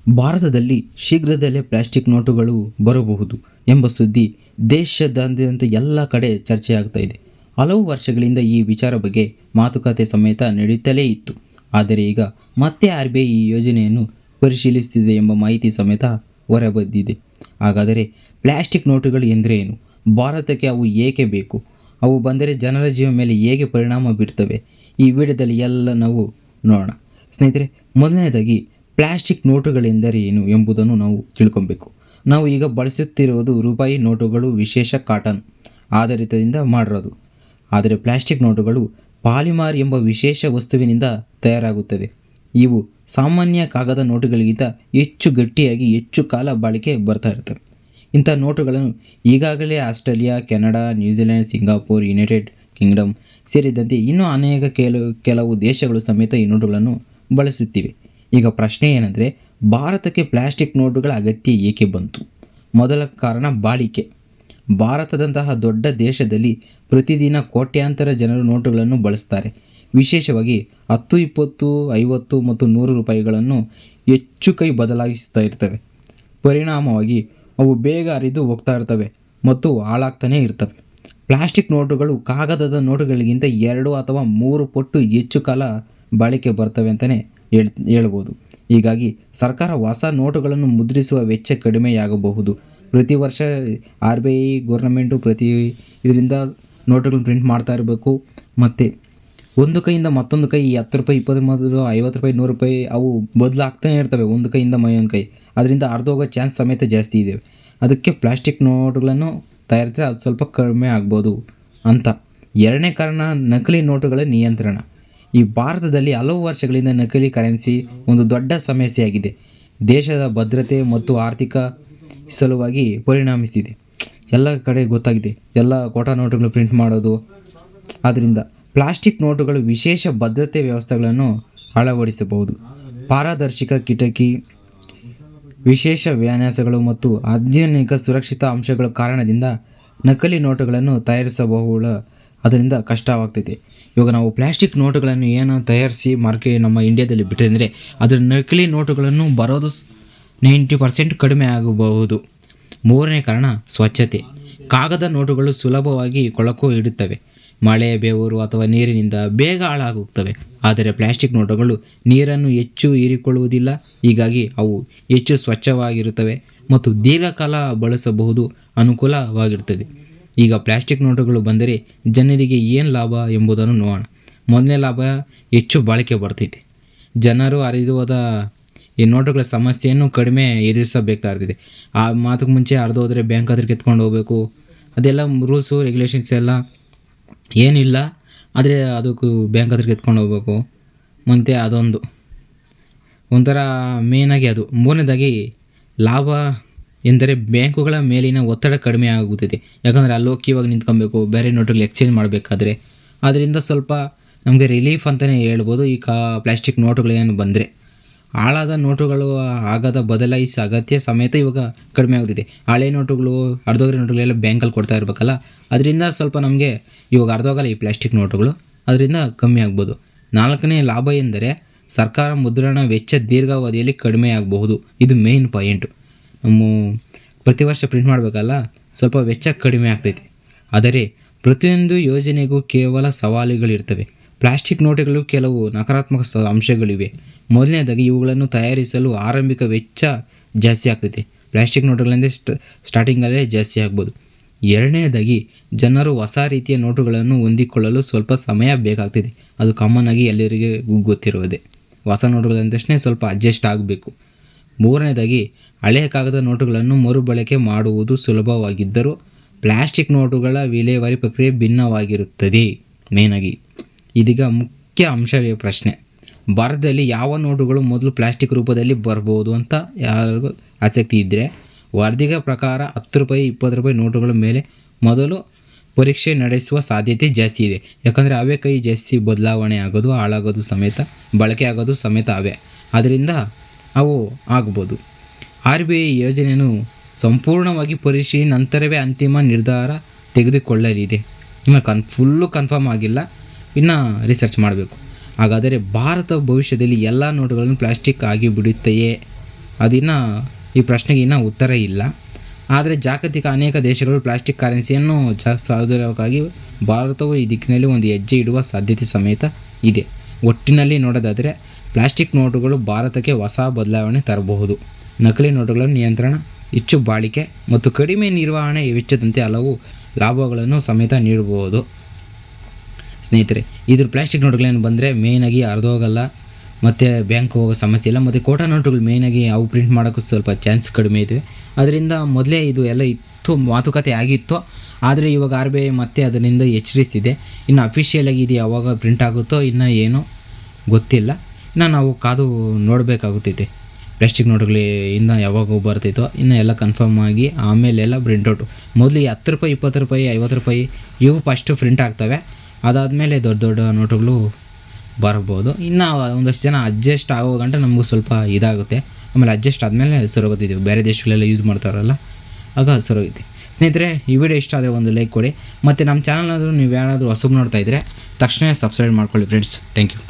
ಭಾರತದಲ್ಲಿ ಶೀಘ್ರದಲ್ಲೇ ಪ್ಲಾಸ್ಟಿಕ್ ನೋಟುಗಳು ಬರಬಹುದು ಎಂಬ ಸುದ್ದಿ ದೇಶದಾದ್ಯಂತ ಎಲ್ಲ ಕಡೆ ಚರ್ಚೆಯಾಗ್ತಾ ಇದೆ. ಹಲವು ವರ್ಷಗಳಿಂದ ಈ ವಿಚಾರ ಬಗ್ಗೆ ಮಾತುಕತೆ ಸಮೇತ ನಡೆಯುತ್ತಲೇ ಇತ್ತು. ಆದರೆ ಈಗ ಮತ್ತೆ RBI ಈ ಯೋಜನೆಯನ್ನು ಪರಿಶೀಲಿಸುತ್ತಿದೆ ಎಂಬ ಮಾಹಿತಿ ಸಮೇತ ಹೊರಬಂದಿದೆ. ಹಾಗಾದರೆ ಪ್ಲಾಸ್ಟಿಕ್ ನೋಟುಗಳು ಎಂದರೆ ಏನು? ಭಾರತಕ್ಕೆ ಅವು ಏಕೆ ಬೇಕು? ಅವು ಬಂದರೆ ಜನರ ಜೀವನ ಮೇಲೆ ಹೇಗೆ ಪರಿಣಾಮ ಬೀರ್ತವೆ? ಈ ವಿಡಿಯೋದಲ್ಲಿ ಎಲ್ಲ ನಾವು ನೋಡೋಣ. ಸ್ನೇಹಿತರೆ, ಮೊದಲನೇದಾಗಿ ಪ್ಲಾಸ್ಟಿಕ್ ನೋಟುಗಳೆಂದರೆ ಏನು ಎಂಬುದನ್ನು ನಾವು ತಿಳ್ಕೊಬೇಕು. ನಾವು ಈಗ ಬಳಸುತ್ತಿರುವುದು ರೂಪಾಯಿ ನೋಟುಗಳು ವಿಶೇಷ ಕಾಟನ್ ಆಧಾರಿತದಿಂದ ಮಾಡಿರೋದು. ಆದರೆ ಪ್ಲಾಸ್ಟಿಕ್ ನೋಟುಗಳು ಪಾಲಿಮರ್ ಎಂಬ ವಿಶೇಷ ವಸ್ತುವಿನಿಂದ ತಯಾರಾಗುತ್ತವೆ. ಇವು ಸಾಮಾನ್ಯ ಕಾಗದ ನೋಟುಗಳಿಗಿಂತ ಹೆಚ್ಚು ಗಟ್ಟಿಯಾಗಿ ಹೆಚ್ಚು ಕಾಲ ಬಾಳಿಕೆ ಬರ್ತಾ ಇರ್ತವೆ. ಇಂಥ ನೋಟುಗಳನ್ನು ಈಗಾಗಲೇ Australia, Canada, New Zealand, Singapore, United Kingdom ಸೇರಿದಂತೆ ಇನ್ನೂ ಅನೇಕ ಕೆಲವು ದೇಶಗಳು ಸಮೇತ ಈ ನೋಟುಗಳನ್ನು ಬಳಸುತ್ತಿವೆ. ಈಗ ಪ್ರಶ್ನೆ ಏನೆಂದರೆ, ಭಾರತಕ್ಕೆ ಪ್ಲಾಸ್ಟಿಕ್ ನೋಟುಗಳ ಅಗತ್ಯ ಏಕೆ ಬಂತು? ಮೊದಲ ಕಾರಣ ಬಾಳಿಕೆ. ಭಾರತದಂತಹ ದೊಡ್ಡ ದೇಶದಲ್ಲಿ ಪ್ರತಿದಿನ ಕೋಟ್ಯಾಂತರ ಜನರು ನೋಟುಗಳನ್ನು ಬಳಸ್ತಾರೆ. ವಿಶೇಷವಾಗಿ 10, 20, 50 ಮತ್ತು 100 ರೂಪಾಯಿಗಳನ್ನು ಹೆಚ್ಚು ಕೈ ಬದಲಾಯಿಸ್ತಾ ಇರ್ತವೆ. ಪರಿಣಾಮವಾಗಿ ಅವು ಬೇಗ ಹರಿದು ಹೋಗ್ತಾ ಇರ್ತವೆ ಮತ್ತು ಹಾಳಾಗ್ತಾನೆ ಇರ್ತವೆ. ಪ್ಲಾಸ್ಟಿಕ್ ನೋಟುಗಳು ಕಾಗದದ ನೋಟುಗಳಿಗಿಂತ 2 ಅಥವಾ 3 ಪಟ್ಟು ಹೆಚ್ಚು ಕಾಲ ಬಾಳಿಕೆ ಬರ್ತವೆ ಅಂತಲೇ ಹೇಳ್ಬೋದು. ಹೀಗಾಗಿ ಸರ್ಕಾರ ಹೊಸ ನೋಟುಗಳನ್ನು ಮುದ್ರಿಸುವ ವೆಚ್ಚ ಕಡಿಮೆಯಾಗಬಹುದು. ಪ್ರತಿ ವರ್ಷ RBI ಗೌರ್ನಮೆಂಟು ಇದರಿಂದ ನೋಟುಗಳನ್ನು ಪ್ರಿಂಟ್ ಮಾಡ್ತಾ ಇರಬೇಕು. ಮತ್ತು ಒಂದು ಕೈಯಿಂದ ಮತ್ತೊಂದು ಕೈ 10 ರೂಪಾಯಿ, 20 ರೂಪಾಯಿ, 50 ರೂಪಾಯಿ, 100 ರೂಪಾಯಿ ಅವು ಬದಲಾಗ್ತಾನೆ ಇರ್ತವೆ ಒಂದು ಕೈಯಿಂದ ಮತ್ತೊಂದು ಕೈ. ಅದರಿಂದ ಹೋಗೋ ಚಾನ್ಸ್ ಸಮೇತ ಜಾಸ್ತಿ ಇದೆ. ಅದಕ್ಕೆ ಪ್ಲಾಸ್ಟಿಕ್ ನೋಟುಗಳನ್ನು ತಯಾರಿಸಿದ್ರೆ ಅದು ಸ್ವಲ್ಪ ಕಡಿಮೆ ಆಗ್ಬೋದು ಅಂತ. ಎರಡನೇ ಕಾರಣ ನಕಲಿ ನೋಟುಗಳ ನಿಯಂತ್ರಣ. ಈ ಭಾರತದಲ್ಲಿ ಹಲವು ವರ್ಷಗಳಿಂದ ನಕಲಿ ಕರೆನ್ಸಿ ಒಂದು ದೊಡ್ಡ ಸಮಸ್ಯೆಯಾಗಿದೆ. ದೇಶದ ಭದ್ರತೆ ಮತ್ತು ಆರ್ಥಿಕ ಸಲುವಾಗಿ ಪರಿಣಮಿಸಿದೆ. ಎಲ್ಲ ಕಡೆ ಗೊತ್ತಾಗಿದೆ, ಎಲ್ಲ ಕೋಟಾ ನೋಟುಗಳು ಪ್ರಿಂಟ್ ಮಾಡೋದು. ಆದ್ದರಿಂದ ಪ್ಲಾಸ್ಟಿಕ್ ನೋಟುಗಳು ವಿಶೇಷ ಭದ್ರತೆ ವ್ಯವಸ್ಥೆಗಳನ್ನು ಅಳವಡಿಸಬಹುದು. ಪಾರದರ್ಶಕ ಕಿಟಕಿ, ವಿಶೇಷ ವಿನ್ಯಾಸಗಳು ಮತ್ತು ಆಧುನಿಕ ಸುರಕ್ಷಿತ ಅಂಶಗಳ ಕಾರಣದಿಂದ ನಕಲಿ ನೋಟುಗಳನ್ನು ತಯಾರಿಸಬಹುದು. ಅದರಿಂದ ಕಷ್ಟವಾಗ್ತೈತೆ. ಇವಾಗ ನಾವು ಪ್ಲಾಸ್ಟಿಕ್ ನೋಟುಗಳನ್ನು ಏನು ತಯಾರಿಸಿ ನಮ್ಮ ಇಂಡಿಯಾದಲ್ಲಿ ಬಿಟ್ಟರೆ ಅಂದರೆ ಅದರ ನಕಲಿ ನೋಟುಗಳನ್ನು ಬರೋದು 90% ಕಡಿಮೆ ಆಗಬಹುದು. ಮೂರನೇ ಕಾರಣ ಸ್ವಚ್ಛತೆ. ಕಾಗದ ನೋಟುಗಳು ಸುಲಭವಾಗಿ ಕೊಳಕು ಇಡುತ್ತವೆ. ಮಳೆ, ಬೆವರು ಅಥವಾ ನೀರಿನಿಂದ ಬೇಗ ಹಾಳಾಗುತ್ತವೆ. ಆದರೆ ಪ್ಲಾಸ್ಟಿಕ್ ನೋಟುಗಳು ನೀರನ್ನು ಹೆಚ್ಚು ಹೀರಿಕೊಳ್ಳುವುದಿಲ್ಲ. ಹೀಗಾಗಿ ಅವು ಹೆಚ್ಚು ಸ್ವಚ್ಛವಾಗಿರುತ್ತವೆ ಮತ್ತು ದೀರ್ಘಕಾಲ ಬಳಸಬಹುದು, ಅನುಕೂಲವಾಗಿರುತ್ತದೆ. ಈಗ ಪ್ಲಾಸ್ಟಿಕ್ ನೋಟುಗಳು ಬಂದರೆ ಜನರಿಗೆ ಏನು ಲಾಭ ಎಂಬುದನ್ನು ನೋಡೋಣ. ಮೊದಲನೇ ಲಾಭ, ಹೆಚ್ಚು ಬಾಳಿಕೆ ಬರ್ತೈತೆ. ಜನರು ಹರಿದು ಹೋದ ಈ ನೋಟುಗಳ ಸಮಸ್ಯೆಯನ್ನು ಕಡಿಮೆ ಎದುರಿಸಬೇಕಾಗ್ತದೆ. ಆ ಮಾತಕ್ಕೆ ಮುಂಚೆ ಹೋದರೆ ಬ್ಯಾಂಕ್ ಹತ್ರಕ್ಕೆ ಎತ್ಕೊಂಡು ಹೋಗಬೇಕು. ಅದೆಲ್ಲ ರೂಲ್ಸು ರೆಗ್ಯುಲೇಷನ್ಸ್ ಎಲ್ಲ ಏನಿಲ್ಲ. ಆದರೆ ಅದಕ್ಕೂ ಬ್ಯಾಂಕ್ ಹತ್ರಕ್ಕೆ ಎತ್ಕೊಂಡು ಹೋಗ್ಬೇಕು. ಮತ್ತು ಅದೊಂದು ಒಂಥರ ಮೇನಾಗಿ ಅದು. ಮೂರನೇದಾಗಿ ಲಾಭ ಎಂದರೆ ಬ್ಯಾಂಕುಗಳ ಮೇಲಿನ ಒತ್ತಡ ಕಡಿಮೆ ಆಗುತ್ತದೆ. ಯಾಕಂದರೆ ಅಲ್ಲಿ ಹೋಗಿ ಇವಾಗ ನಿಂತ್ಕೊಬೇಕು, ಬೇರೆ ನೋಟುಗಳು ಎಕ್ಸ್ಚೇಂಜ್ ಮಾಡಬೇಕಾದ್ರೆ. ಅದರಿಂದ ಸ್ವಲ್ಪ ನಮಗೆ ರಿಲೀಫ್ ಅಂತಲೇ ಹೇಳ್ಬೋದು. ಈ ಪ್ಲಾಸ್ಟಿಕ್ ನೋಟುಗಳು ಏನು ಬಂದರೆ ಹಾಳಾದ ನೋಟುಗಳು ಆಗದ ಬದಲಾಯಿಸೋ ಅಗತ್ಯ ಸಮೇತ ಇವಾಗ ಕಡಿಮೆ ಆಗುತ್ತಿದೆ. ಹಳೆ ನೋಟುಗಳು, ಅರ್ಧೋಗರೆ ನೋಟುಗಳೆಲ್ಲ ಬ್ಯಾಂಕಲ್ಲಿ ಕೊಡ್ತಾ ಇರಬೇಕಲ್ಲ, ಅದರಿಂದ ಸ್ವಲ್ಪ ನಮಗೆ ಇವಾಗ ಅರ್ಧೋಗಲ್ಲ ಈ ಪ್ಲಾಸ್ಟಿಕ್ ನೋಟುಗಳು, ಅದರಿಂದ ಕಮ್ಮಿ ಆಗ್ಬೋದು. ನಾಲ್ಕನೇ ಲಾಭ ಎಂದರೆ ಸರ್ಕಾರ ಮುದ್ರಣ ವೆಚ್ಚ ದೀರ್ಘಾವಧಿಯಲ್ಲಿ ಕಡಿಮೆ ಆಗಬಹುದು. ಇದು ಮೇನ್ ಪಾಯಿಂಟು. ನಮ್ಮ ಪ್ರತಿ ವರ್ಷ ಪ್ರಿಂಟ್ ಮಾಡಬೇಕಲ್ಲ, ಸ್ವಲ್ಪ ವೆಚ್ಚ ಕಡಿಮೆ ಆಗ್ತೈತೆ. ಆದರೆ ಪ್ರತಿಯೊಂದು ಯೋಜನೆಗೂ ಕೇವಲ ಸವಾಲುಗಳಿರ್ತವೆ. ಪ್ಲಾಸ್ಟಿಕ್ ನೋಟುಗಳು ಕೆಲವು ನಕಾರಾತ್ಮಕ ಅಂಶಗಳಿವೆ. ಮೊದಲನೇದಾಗಿ ಇವುಗಳನ್ನು ತಯಾರಿಸಲು ಆರಂಭಿಕ ವೆಚ್ಚ ಜಾಸ್ತಿ ಆಗ್ತೈತೆ. ಪ್ಲಾಸ್ಟಿಕ್ ನೋಟುಗಳಿಂದ ಸ್ಟಾರ್ಟಿಂಗಲ್ಲೇ ಜಾಸ್ತಿ ಆಗ್ಬೋದು. ಎರಡನೇದಾಗಿ ಜನರು ಹೊಸ ರೀತಿಯ ನೋಟುಗಳನ್ನು ಹೊಂದಿಕೊಳ್ಳಲು ಸ್ವಲ್ಪ ಸಮಯ ಬೇಕಾಗ್ತದೆ. ಅದು ಕಾಮನ್ ಆಗಿ ಎಲ್ಲರಿಗೂ ಗೊತ್ತಿರೋದೆ. ಹೊಸ ನೋಟುಗಳಂತಷ್ಟೇ ಸ್ವಲ್ಪ ಅಡ್ಜಸ್ಟ್ ಆಗಬೇಕು. ಮೂರನೇದಾಗಿ ಹಳೆಯ ಕಾಗದ ನೋಟುಗಳನ್ನು ಮರುಬಳಕೆ ಮಾಡುವುದು ಸುಲಭವಾಗಿದ್ದರೂ ಪ್ಲಾಸ್ಟಿಕ್ ನೋಟುಗಳ ವಿಲೇವಾರಿ ಪ್ರಕ್ರಿಯೆ ಭಿನ್ನವಾಗಿರುತ್ತದೆ. ಮೇನಾಗಿ ಇದೀಗ ಮುಖ್ಯ ಅಂಶವೇ ಪ್ರಶ್ನೆ, ಭಾರತದಲ್ಲಿ ಯಾವ ನೋಟುಗಳು ಮೊದಲು ಪ್ಲಾಸ್ಟಿಕ್ ರೂಪದಲ್ಲಿ ಬರ್ಬೋದು ಅಂತ ಯಾರಿಗೂ ಆಸಕ್ತಿ ಇದ್ದರೆ, ವರದಿಗಳ ಪ್ರಕಾರ 10 ರೂಪಾಯಿ, 20 ರೂಪಾಯಿ ನೋಟುಗಳ ಮೇಲೆ ಮೊದಲು ಪರೀಕ್ಷೆ ನಡೆಸುವ ಸಾಧ್ಯತೆ ಜಾಸ್ತಿ ಇದೆ. ಯಾಕಂದರೆ ಅವೇ ಕೈ ಜಾಸ್ತಿ ಬದಲಾವಣೆ ಆಗೋದು, ಹಾಳಾಗೋದು ಸಮೇತ, ಬಳಕೆ ಆಗೋದು ಸಮೇತ ಅವೇ. ಅದರಿಂದ ಅವು ಆಗ್ಬೋದು. RBI ಯೋಜನೆಯನ್ನು ಸಂಪೂರ್ಣವಾಗಿ ಪರಿಶೀಲಿಸಿ ನಂತರವೇ ಅಂತಿಮ ನಿರ್ಧಾರ ತೆಗೆದುಕೊಳ್ಳಲಿದೆ. ಇನ್ನು ಫುಲ್ಲು ಕನ್ಫರ್ಮ್ ಆಗಿಲ್ಲ, ಇನ್ನು ರಿಸರ್ಚ್ ಮಾಡಬೇಕು. ಹಾಗಾದರೆ ಭಾರತ ಭವಿಷ್ಯದಲ್ಲಿ ಎಲ್ಲ ನೋಟುಗಳನ್ನು ಪ್ಲಾಸ್ಟಿಕ್ ಆಗಿ ಬಿಡುತ್ತೆಯೇ ಅದಿನ್ನೂ ಈ ಪ್ರಶ್ನೆಗೆ ಇನ್ನೂ ಉತ್ತರ ಇಲ್ಲ. ಆದರೆ ಜಾಗತಿಕ ಅನೇಕ ದೇಶಗಳು ಪ್ಲಾಸ್ಟಿಕ್ ಕರೆನ್ಸಿಯನ್ನು ಸಾಗುವುದಕ್ಕಾಗಿ ಭಾರತವು ಈ ದಿಕ್ಕಿನಲ್ಲಿ ಒಂದು ಹೆಜ್ಜೆ ಇಡುವ ಸಾಧ್ಯತೆ ಸಮೇತ ಇದೆ. ಒಟ್ಟಿನಲ್ಲಿ ನೋಡೋದಾದರೆ ಪ್ಲಾಸ್ಟಿಕ್ ನೋಟುಗಳು ಭಾರತಕ್ಕೆ ಹೊಸ ಬದಲಾವಣೆ ತರಬಹುದು. ನಕಲಿ ನೋಟುಗಳ ನಿಯಂತ್ರಣ, ಹೆಚ್ಚು ಬಾಳಿಕೆ ಮತ್ತು ಕಡಿಮೆ ನಿರ್ವಹಣೆ ವೆಚ್ಚದಂತೆ ಹಲವು ಲಾಭಗಳನ್ನು ಸಮೇತ ನೀಡಬಹುದು. ಸ್ನೇಹಿತರೆ, ಇದ್ರ ಪ್ಲಾಸ್ಟಿಕ್ ನೋಟುಗಳೇನು ಬಂದರೆ ಮೇಯ್ನಾಗಿ ಹರಿದೋಗಲ್ಲ ಮತ್ತು ಬ್ಯಾಂಕ್ ಹೋಗೋ ಸಮಸ್ಯೆ ಇಲ್ಲ. ಮತ್ತು ಕೋಟಾ ನೋಟುಗಳು ಮೇಯ್ನಾಗಿ ಅವು ಪ್ರಿಂಟ್ ಮಾಡೋಕ್ಕೂ ಸ್ವಲ್ಪ ಚಾನ್ಸ್ ಕಡಿಮೆ ಇದೆ. ಅದರಿಂದ ಮೊದಲೇ ಇದು ಎಲ್ಲ ಇತ್ತು, ಮಾತುಕತೆ ಆಗಿತ್ತು. ಆದರೆ ಇವಾಗ RBI ಮತ್ತೆ ಅದರಿಂದ ಎಚ್ಚರಿಸಿದೆ. ಇನ್ನು ಅಫಿಷಿಯಲಾಗಿ ಇದು ಯಾವಾಗ ಪ್ರಿಂಟ್ ಆಗುತ್ತೋ ಇನ್ನೂ ಏನೂ ಗೊತ್ತಿಲ್ಲ. ಇನ್ನು ನಾವು ಕಾದು ನೋಡಬೇಕಾಗುತ್ತೈತೆ. ಪ್ಲಾಸ್ಟಿಕ್ ನೋಟುಗಳಿಂದ ಯಾವಾಗ ಬರ್ತೈತೋ ಇನ್ನು ಎಲ್ಲ ಕನ್ಫರ್ಮ್ ಆಗಿ ಆಮೇಲೆಲ್ಲ ಪ್ರಿಂಟೌಟು. ಮೊದಲು ಈ 10 ರೂಪಾಯಿ, 20 ರೂಪಾಯಿ, 50 ರೂಪಾಯಿ ಇವು ಫಸ್ಟು ಪ್ರಿಂಟ್ ಆಗ್ತವೆ. ಅದಾದಮೇಲೆ ದೊಡ್ಡ ದೊಡ್ಡ ನೋಟುಗಳು ಬರ್ಬೋದು. ಇನ್ನು ಒಂದಷ್ಟು ಜನ ಅಡ್ಜಸ್ಟ್ ಆಗೋ ಗಂಟೆ ನಮಗೂ ಸ್ವಲ್ಪ ಇದಾಗುತ್ತೆ. ಆಮೇಲೆ ಅಡ್ಜಸ್ಟ್ ಆದಮೇಲೆ ಸರೋಗುತ್ತಿದ್ದೀವಿ. ಬೇರೆ ದೇಶಗಳೆಲ್ಲ ಯೂಸ್ ಮಾಡ್ತಾರಲ್ಲ, ಆಗ ಸರೋಗೈತಿ. ಸ್ನೇಹಿತರೆ, ಈ ವಿಡಿಯೋ ಇಷ್ಟ ಆದರೆ ಒಂದು ಲೈಕ್ ಕೊಡಿ. ಮತ್ತು ನಮ್ಮ ಚಾನಲ್ನಾದರೂ ನೀವು ಯಾರಾದರೂ ಹೊಸಬ್ ನೋಡ್ತಾ ಇದ್ದರೆ ತಕ್ಷಣ ಸಬ್ಸ್ಕ್ರೈಬ್ ಮಾಡ್ಕೊಳ್ಳಿ ಫ್ರೆಂಡ್ಸ್. Thank you.